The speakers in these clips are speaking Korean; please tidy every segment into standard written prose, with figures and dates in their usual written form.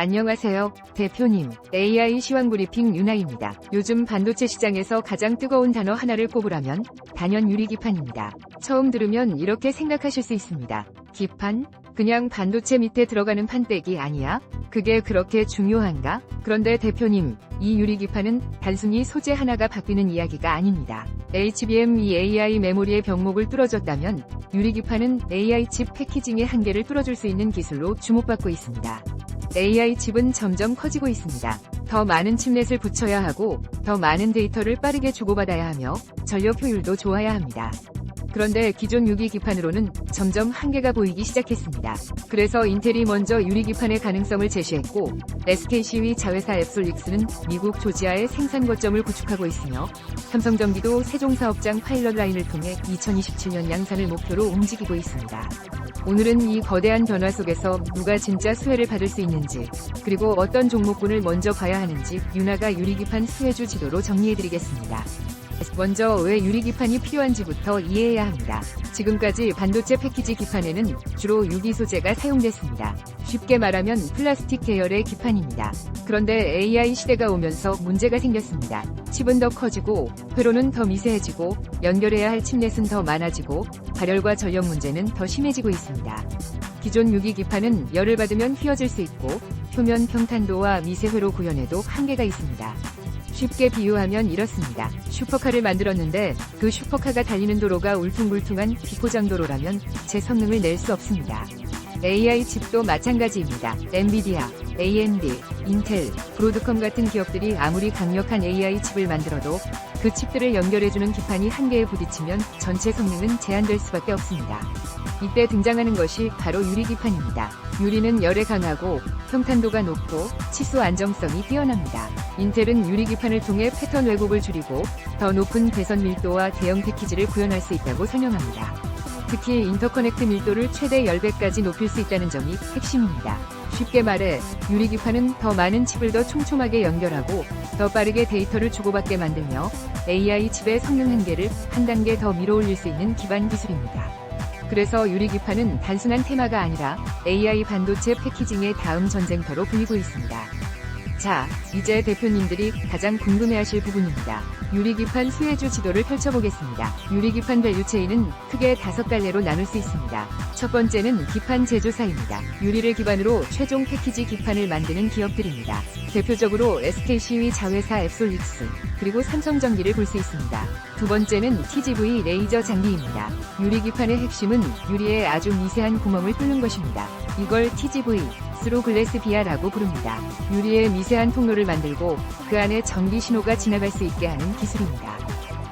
안녕하세요, 대표님. AI 시황브리핑 유나입니다. 요즘 반도체 시장에서 가장 뜨거운 단어 하나를 꼽으라면 단연 유리기판입니다. 처음 들으면 이렇게 생각하실 수 있습니다. 기판? 그냥 반도체 밑에 들어가는 판때기 아니야? 그게 그렇게 중요한가? 그런데 대표님, 이 유리기판은 단순히 소재 하나가 바뀌는 이야기가 아닙니다. HBM AI 메모리의 병목을 뚫어줬다면 유리기판은 AI 칩 패키징의 한계를 뚫어줄 수 있는 기술로 주목받고 있습니다. AI 칩은 점점 커지고 있습니다. 더 많은 칩넷을 붙여야 하고 더 많은 데이터를 빠르게 주고받아야 하며 전력 효율도 좋아야 합니다. 그런데 기존 유리기판으로는 점점 한계가 보이기 시작했습니다. 그래서 인텔이 먼저 유리기판의 가능성을 제시했고 SKC의 자회사 앱솔릭스는 미국 조지아에 생산 거점을 구축하고 있으며 삼성전기도 세종사업장 파일럿 라인을 통해 2027년 양산을 목표로 움직이고 있습니다. 오늘은 이 거대한 변화 속에서 누가 진짜 수혜를 받을 수 있는지, 그리고 어떤 종목군을 먼저 봐야 하는지 유나가 유리기판 수혜주 지도로 정리해드리겠습니다. 먼저 왜 유리기판이 필요한지부터 이해해야 합니다. 지금까지 반도체 패키지 기판에는 주로 유리 소재가 사용됐습니다. 쉽게 말하면 플라스틱 계열의 기판입니다. 그런데 AI 시대가 오면서 문제가 생겼습니다. 칩은 더 커지고 회로는 더 미세해지고 연결해야 할 칩넷은 더 많아지고 발열과 전력 문제는 더 심해지고 있습니다. 기존 유리 기판은 열을 받으면 휘어질 수 있고 표면 평탄도와 미세 회로 구현에도 한계가 있습니다. 쉽게 비유하면 이렇습니다. 슈퍼카를 만들었는데 그 슈퍼카가 달리는 도로가 울퉁불퉁한 비포장도로라면 제 성능을 낼 수 없습니다. AI 칩도 마찬가지입니다. 엔비디아, AMD, 인텔, 브로드컴 같은 기업들이 아무리 강력한 AI 칩을 만들어도 그 칩들을 연결해주는 기판이 한계에 부딪히면 전체 성능은 제한될 수밖에 없습니다. 이때 등장하는 것이 바로 유리기판입니다. 유리는 열에 강하고 평탄도가 높고 치수 안정성이 뛰어납니다. 인텔은 유리기판을 통해 패턴 왜곡을 줄이고 더 높은 배선 밀도와 대형 패키지를 구현할 수 있다고 설명합니다. 특히 인터커넥트 밀도를 최대 10배까지 높일 수 있다는 점이 핵심입니다. 쉽게 말해 유리기판은 더 많은 칩을 더 촘촘하게 연결하고 더 빠르게 데이터를 주고받게 만들며 AI 칩의 성능 한계를 한 단계 더 밀어올릴 수 있는 기반 기술입니다. 그래서 유리기판은 단순한 테마가 아니라 AI 반도체 패키징의 다음 전쟁터로 불리고 있습니다. 자, 이제 대표님들이 가장 궁금해하실 부분입니다. 유리기판 수혜주 지도를 펼쳐보겠습니다. 유리기판 밸류체인은 크게 5갈래로 나눌 수 있습니다. 첫 번째는 기판 제조사입니다. 유리를 기반으로 최종 패키지 기판을 만드는 기업들입니다. 대표적으로 SKC의 자회사 앱솔릭스, 그리고 삼성전기를 볼 수 있습니다. 두 번째는 TGV 레이저 장비입니다. 유리기판의 핵심은 유리에 아주 미세한 구멍을 뚫는 것입니다. 이걸 TGV, 스루 글래스 비아라고 부릅니다. 유리에 미세한 통로를 만들고 그 안에 전기 신호가 지나갈 수 있게 하는 기술입니다.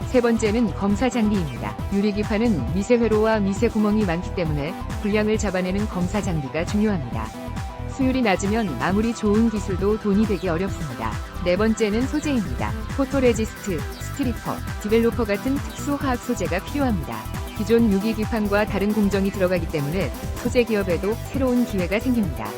세 번째는 검사 장비입니다. 유리기판은 미세 회로와 미세 구멍이 많기 때문에 불량을 잡아내는 검사 장비가 중요합니다. 수율이 낮으면 아무리 좋은 기술도 돈이 되기 어렵습니다. 네 번째는 소재입니다. 포토레지스트, 스트리퍼, 디벨로퍼 같은 특수 화학 소재가 필요합니다. 기존 유리기판과 다른 공정이 들어가기 때문에 소재 기업에도 새로운 기회가 생깁니다.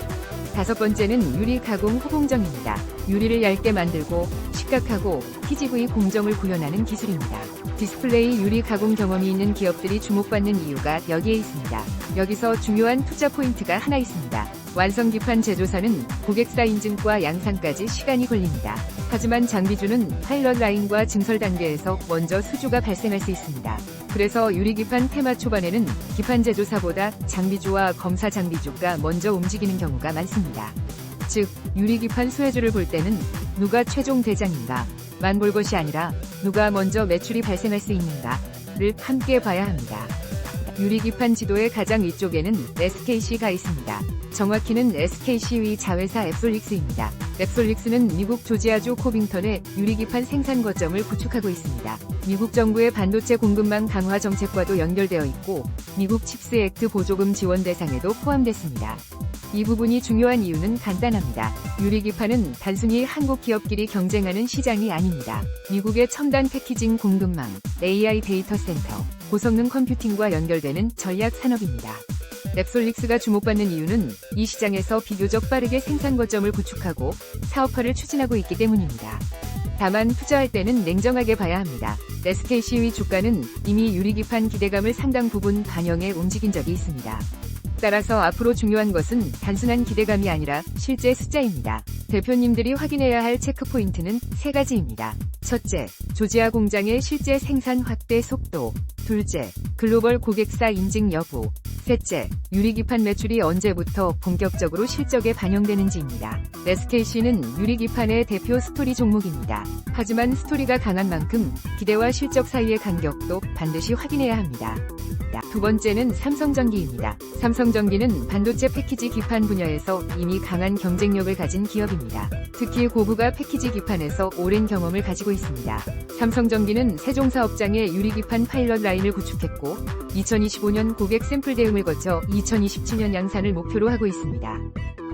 다섯 번째는 유리 가공 후공정입니다. 유리를 얇게 만들고 식각하고 TGV 공정을 구현하는 기술입니다. 디스플레이 유리 가공 경험이 있는 기업들이 주목받는 이유가 여기에 있습니다. 여기서 중요한 투자 포인트가 하나 있습니다. 완성기판 제조사는 고객사 인증과 양산까지 시간이 걸립니다. 하지만 장비주는 파일럿 라인과 증설 단계에서 먼저 수주가 발생할 수 있습니다. 그래서 유리기판 테마 초반에는 기판 제조사보다 장비주와 검사 장비주가 먼저 움직이는 경우가 많습니다. 즉, 유리기판 수혜주를 볼 때는 누가 최종 대장인가 만 볼 것이 아니라 누가 먼저 매출이 발생할 수 있는가를 함께 봐야 합니다. 유리기판 지도의 가장 위쪽에는 SKC가 있습니다. 정확히는 SKC의 자회사 앱솔릭스입니다. 앱솔릭스는 미국 조지아주 코빙턴에 유리기판 생산 거점을 구축하고 있습니다. 미국 정부의 반도체 공급망 강화 정책과도 연결되어 있고 미국 칩스 액트 보조금 지원 대상에도 포함됐습니다. 이 부분이 중요한 이유는 간단합니다. 유리기판은 단순히 한국 기업끼리 경쟁하는 시장이 아닙니다. 미국의 첨단 패키징 공급망, AI 데이터 센터, 고성능 컴퓨팅과 연결되는 전략 산업입니다. 앱솔릭스가 주목받는 이유는 이 시장에서 비교적 빠르게 생산 거점을 구축하고 사업화를 추진하고 있기 때문입니다. 다만 투자할 때는 냉정하게 봐야 합니다. SKC의 주가는 이미 유리기판 기대감을 상당 부분 반영해 움직인 적이 있습니다. 따라서 앞으로 중요한 것은 단순한 기대감이 아니라 실제 숫자입니다. 대표님들이 확인해야 할 체크포인트는 3가지입니다. 첫째, 조지아 공장의 실제 생산 확대 속도. 둘째, 글로벌 고객사 인증 여부. 셋째, 유리기판 매출이 언제부터 본격적으로 실적에 반영되는지입니다. SKC는 유리기판의 대표 스토리 종목입니다. 하지만 스토리가 강한 만큼 기대와 실적 사이의 간격도 반드시 확인해야 합니다. 두 번째는 삼성전기입니다. 삼성전기는 반도체 패키지 기판 분야에서 이미 강한 경쟁력을 가진 기업입니다. 특히 고부가 패키지 기판에서 오랜 경험을 가지고 있습니다. 삼성전기는 세종사업장에 유리기판 파일럿 라인을 구축했고 2025년 고객 샘플 대응을 거쳐 2027년 양산을 목표로 하고 있습니다.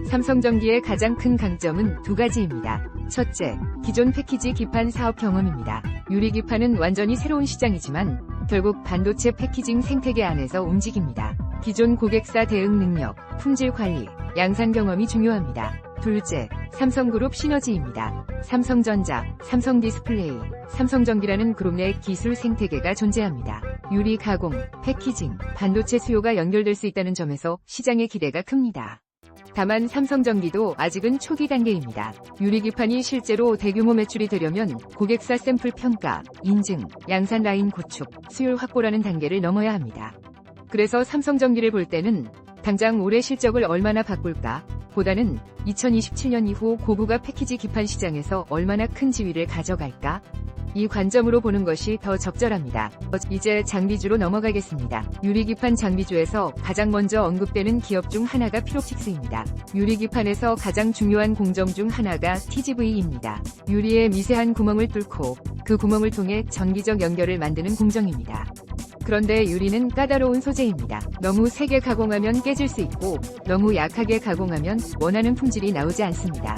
삼성전기의 가장 큰 강점은 2가지입니다. 첫째, 기존 패키지 기판 사업 경험입니다. 유리기판은 완전히 새로운 시장이지만 결국 반도체 패키징 생태계 안에서 움직입니다. 기존 고객사 대응 능력, 품질 관리, 양산 경험이 중요합니다. 둘째, 삼성그룹 시너지입니다. 삼성전자, 삼성디스플레이, 삼성전기라는 그룹 내 기술 생태계가 존재합니다. 유리 가공, 패키징, 반도체 수요가 연결될 수 있다는 점에서 시장의 기대가 큽니다. 다만 삼성전기도 아직은 초기 단계입니다. 유리기판이 실제로 대규모 매출이 되려면 고객사 샘플 평가, 인증, 양산 라인 구축, 수율 확보라는 단계를 넘어야 합니다. 그래서 삼성전기를 볼 때는 당장 올해 실적을 얼마나 바꿀까 보다는 2027년 이후 고부가 패키지 기판 시장에서 얼마나 큰 지위를 가져갈까? 이 관점으로 보는 것이 더 적절합니다. 이제 장비주로 넘어가겠습니다. 유리기판 장비주에서 가장 먼저 언급되는 기업 중 하나가 피롭틱스입니다. 유리기판에서 가장 중요한 공정 중 하나가 TGV입니다. 유리의 미세한 구멍을 뚫고 그 구멍을 통해 전기적 연결을 만드는 공정입니다. 그런데 유리는 까다로운 소재입니다. 너무 세게 가공하면 깨질 수 있고 너무 약하게 가공하면 원하는 품질이 나오지 않습니다.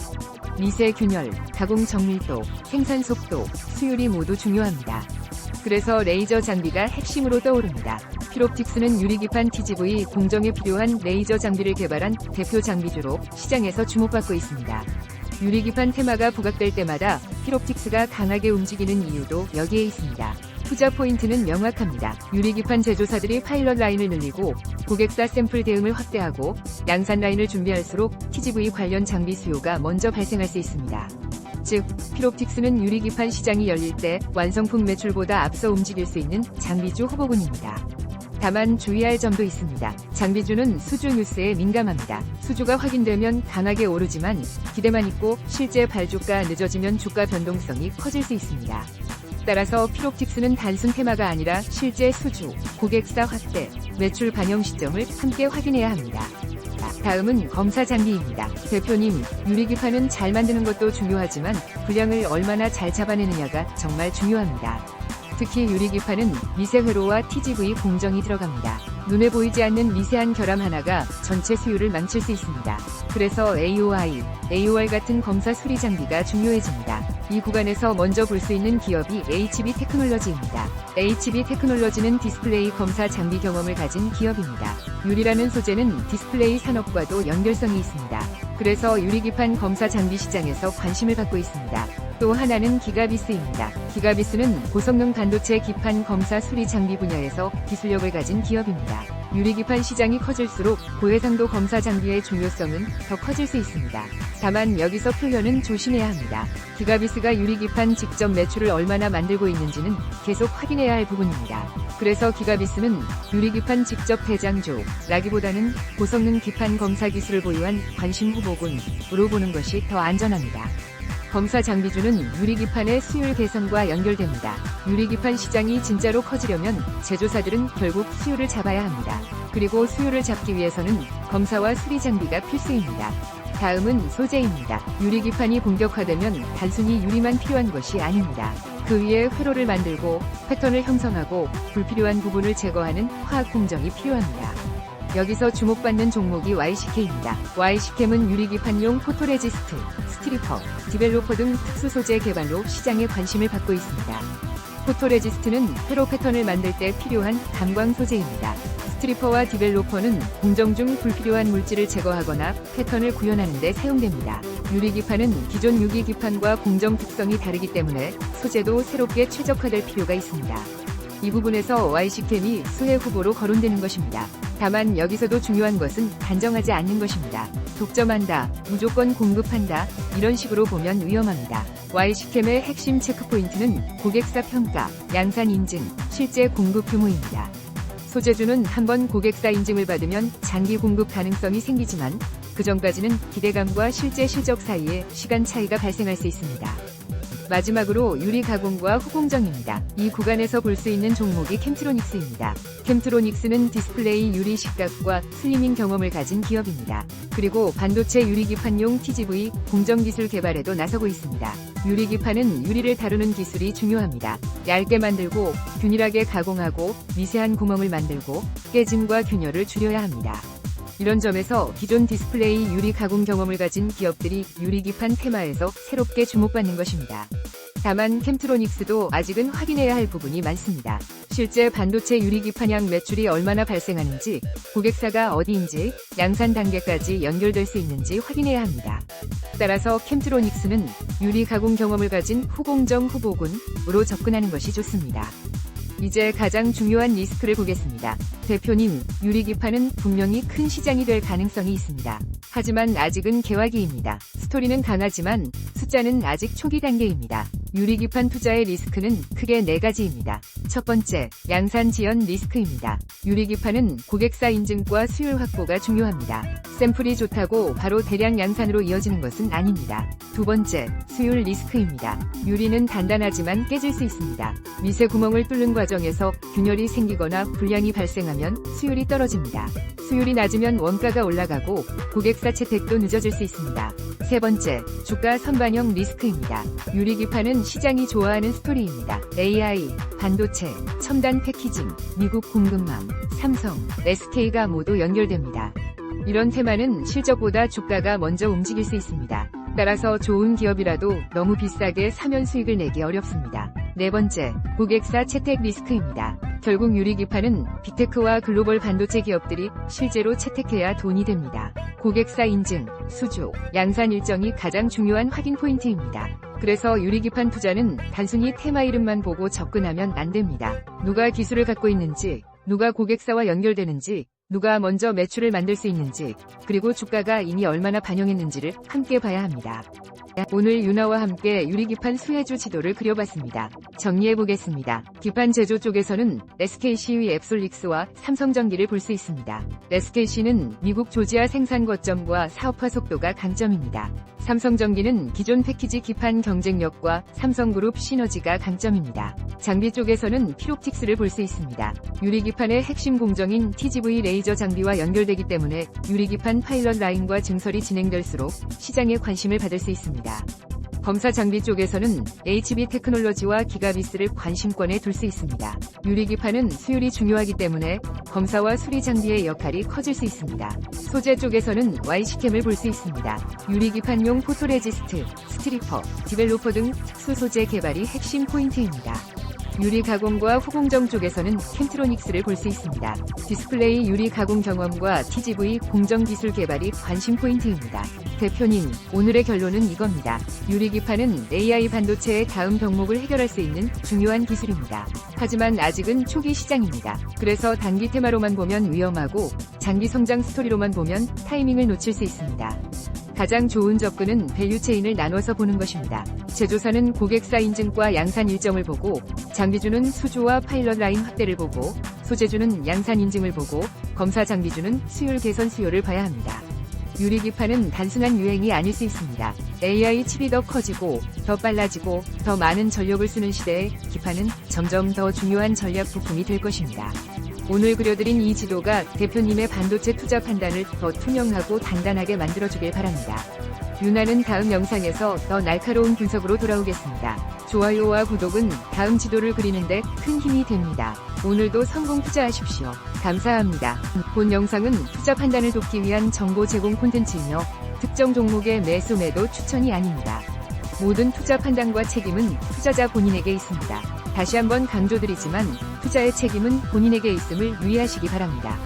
미세 균열, 가공 정밀도, 생산 속도, 수율이 모두 중요합니다. 그래서 레이저 장비가 핵심으로 떠오릅니다. 피롭틱스는 유리기판 TGV 공정에 필요한 레이저 장비를 개발한 대표 장비주로 시장에서 주목받고 있습니다. 유리기판 테마가 부각될 때마다 피롭틱스가 강하게 움직이는 이유도 여기에 있습니다. 투자 포인트는 명확합니다. 유리기판 제조사들이 파일럿 라인을 늘리고 고객사 샘플 대응을 확대하고 양산 라인을 준비할수록 TGV 관련 장비 수요가 먼저 발생할 수 있습니다. 즉, 피롭틱스는 유리기판 시장이 열릴 때 완성품 매출보다 앞서 움직일 수 있는 장비주 후보군입니다. 다만 주의할 점도 있습니다. 장비주는 수주 뉴스에 민감합니다. 수주가 확인되면 강하게 오르지만 기대만 있고 실제 발주가 늦어지면 주가 변동성이 커질 수 있습니다. 따라서 피롭틱스는 단순 테마가 아니라 실제 수주, 고객사 확대, 매출 반영 시점을 함께 확인해야 합니다. 다음은 검사 장비입니다. 대표님, 유리기판은 잘 만드는 것도 중요하지만 분량을 얼마나 잘 잡아내느냐가 정말 중요합니다. 특히 유리기판은 미세 회로와 TGV 공정이 들어갑니다. 눈에 보이지 않는 미세한 결함 하나가 전체 수율을 망칠 수 있습니다. 그래서 AOI, AOR 같은 검사 수리 장비가 중요해집니다. 이 구간에서 먼저 볼 수 있는 기업이 HB 테크놀로지입니다. HB 테크놀로지는 디스플레이 검사 장비 경험을 가진 기업입니다. 유리라는 소재는 디스플레이 산업과도 연결성이 있습니다. 그래서 유리기판 검사 장비 시장에서 관심을 받고 있습니다. 또 하나는 기가비스입니다. 기가비스는 고성능 반도체 기판 검사 수리 장비 분야에서 기술력을 가진 기업입니다. 유리기판 시장이 커질수록 고해상도 검사 장비의 중요성은 더 커질 수 있습니다. 다만 여기서 표현은 조심해야 합니다. 기가비스가 유리기판 직접 매출을 얼마나 만들고 있는지는 계속 확인해야 할 부분입니다. 그래서 기가비스는 유리기판 직접 대장주라기보다는 고성능 기판 검사 기술을 보유한 관심 후보군으로 보는 것이 더 안전합니다. 검사 장비주는 유리기판의 수율 개선과 연결됩니다. 유리기판 시장이 진짜로 커지려면 제조사들은 결국 수율을 잡아야 합니다. 그리고 수율을 잡기 위해서는 검사와 수리 장비가 필수입니다. 다음은 소재입니다. 유리기판이 본격화되면 단순히 유리만 필요한 것이 아닙니다. 그 위에 회로를 만들고 패턴을 형성하고 불필요한 부분을 제거하는 화학 공정이 필요합니다. 여기서 주목받는 종목이 YCK입니다. YCK는 유리기판용 포토레지스트, 스트리퍼, 디벨로퍼 등 특수 소재 개발로 시장에 관심을 받고 있습니다. 포토레지스트는 회로 패턴을 만들 때 필요한 감광 소재입니다. 스트리퍼와 디벨로퍼는 공정 중 불필요한 물질을 제거하거나 패턴을 구현하는 데 사용됩니다. 유리기판은 기존 유기기판과 공정 특성이 다르기 때문에 소재도 새롭게 최적화될 필요가 있습니다. 이 부분에서 Y식템이 수혜 후보로 거론되는 것입니다. 다만 여기서도 중요한 것은 단정하지 않는 것입니다. 독점한다, 무조건 공급한다, 이런 식으로 보면 위험합니다. Y식템의 핵심 체크포인트는 고객사 평가, 양산 인증, 실제 공급 규모입니다. 소재주는 한번 고객사 인증을 받으면 장기 공급 가능성이 생기지만 그 전까지는 기대감과 실제 실적 사이에 시간 차이가 발생할 수 있습니다. 마지막으로 유리 가공과 후공정입니다. 이 구간에서 볼 수 있는 종목이 캠트로닉스입니다. 캠트로닉스는 디스플레이 유리 식각과 슬리밍 경험을 가진 기업입니다. 그리고 반도체 유리기판용 TGV 공정기술 개발에도 나서고 있습니다. 유리기판은 유리를 다루는 기술이 중요합니다. 얇게 만들고 균일하게 가공하고 미세한 구멍을 만들고 깨짐과 균열을 줄여야 합니다. 이런 점에서 기존 디스플레이 유리 가공 경험을 가진 기업들이 유리기판 테마에서 새롭게 주목받는 것입니다. 다만 캠트로닉스도 아직은 확인해야 할 부분이 많습니다. 실제 반도체 유리기판양 매출이 얼마나 발생하는지, 고객사가 어디인지, 양산 단계까지 연결될 수 있는지 확인해야 합니다. 따라서 캠트로닉스는 유리 가공 경험을 가진 후공정 후보군으로 접근하는 것이 좋습니다. 이제 가장 중요한 리스크를 보겠습니다. 대표님, 유리기판은 분명히 큰 시장이 될 가능성이 있습니다. 하지만 아직은 개화기입니다. 스토리는 강하지만 숫자는 아직 초기 단계입니다. 유리기판 투자의 리스크는 크게 4가지입니다. 첫 번째, 양산 지연 리스크입니다. 유리기판은 고객사 인증과 수율 확보가 중요합니다. 샘플이 좋다고 바로 대량 양산으로 이어지는 것은 아닙니다. 두 번째, 수율 리스크입니다. 유리는 단단하지만 깨질 수 있습니다. 미세 구멍을 뚫는 과정에서 균열이 생기거나 불량이 발생하면 수율이 떨어집니다. 수율이 낮으면 원가가 올라가고 고객사 채택도 늦어질 수 있습니다. 세 번째, 주가 선반영 리스크입니다. 유리기판은 시장이 좋아하는 스토리입니다. AI, 반도체, 첨단 패키징, 미국 공급망, 삼성, SK가 모두 연결됩니다. 이런 테마는 실적보다 주가가 먼저 움직일 수 있습니다. 따라서 좋은 기업이라도 너무 비싸게 사면 수익을 내기 어렵습니다. 네 번째, 고객사 채택 리스크입니다. 결국 유리기판은 빅테크와 글로벌 반도체 기업들이 실제로 채택해야 돈이 됩니다. 고객사 인증, 수주, 양산 일정이 가장 중요한 확인 포인트입니다. 그래서 유리기판 투자는 단순히 테마 이름만 보고 접근하면 안 됩니다. 누가 기술을 갖고 있는지, 누가 고객사와 연결되는지, 누가 먼저 매출을 만들 수 있는지, 그리고 주가가 이미 얼마나 반영했는지를 함께 봐야 합니다. 오늘 윤아와 함께 유리기판 수혜주 지도를 그려봤습니다. 정리해보겠습니다. 기판 제조 쪽에서는 SKC 앱솔릭스와 삼성전기를 볼 수 있습니다. SKC는 미국 조지아 생산 거점과 사업화 속도가 강점입니다. 삼성전기는 기존 패키지 기판 경쟁력과 삼성그룹 시너지가 강점입니다. 장비 쪽에서는 피롭틱스를 볼 수 있습니다. 유리기판의 핵심 공정인 TGV 레이저 장비와 연결되기 때문에 유리기판 파일럿 라인과 증설이 진행될수록 시장에 관심을 받을 수 있습니다. 검사 장비 쪽에서는 HB 테크놀로지와 기가비스를 관심권에 둘 수 있습니다. 유리기판은 수율이 중요하기 때문에 검사와 수리 장비의 역할이 커질 수 있습니다. 소재 쪽에서는 Y식템을 볼 수 있습니다. 유리기판용 포토레지스트, 스트리퍼, 디벨로퍼 등 특수 소재 개발이 핵심 포인트입니다. 유리 가공과 후공정 쪽에서는 캠트로닉스를 볼 수 있습니다. 디스플레이 유리 가공 경험과 TGV 공정 기술 개발이 관심 포인트입니다. 대표님, 오늘의 결론은 이겁니다. 유리기판은 AI 반도체의 다음 병목을 해결할 수 있는 중요한 기술입니다. 하지만 아직은 초기 시장입니다. 그래서 단기 테마로만 보면 위험하고 장기 성장 스토리로만 보면 타이밍을 놓칠 수 있습니다. 가장 좋은 접근은 밸류체인을 나눠서 보는 것입니다. 제조사는 고객사 인증과 양산 일정을 보고, 장비주는 수주와 파일럿 라인 확대를 보고, 소재주는 양산 인증을 보고, 검사 장비주는 수율 개선 수요를 봐야 합니다. 유리기판은 단순한 유행이 아닐 수 있습니다. AI 칩이 더 커지고, 더 빨라지고, 더 많은 전력을 쓰는 시대에 기판은 점점 더 중요한 전략 부품이 될 것입니다. 오늘 그려드린 이 지도가 대표님의 반도체 투자 판단을 더 투명하고 단단하게 만들어주길 바랍니다. 윤아는 다음 영상에서 더 날카로운 분석으로 돌아오겠습니다. 좋아요와 구독은 다음 지도를 그리는데 큰 힘이 됩니다. 오늘도 성공 투자하십시오. 감사합니다. 본 영상은 투자 판단을 돕기 위한 정보 제공 콘텐츠이며 특정 종목의 매수 매도 추천이 아닙니다. 모든 투자 판단과 책임은 투자자 본인에게 있습니다. 다시 한번 강조드리지만 투자의 책임은 본인에게 있음을 유의하시기 바랍니다.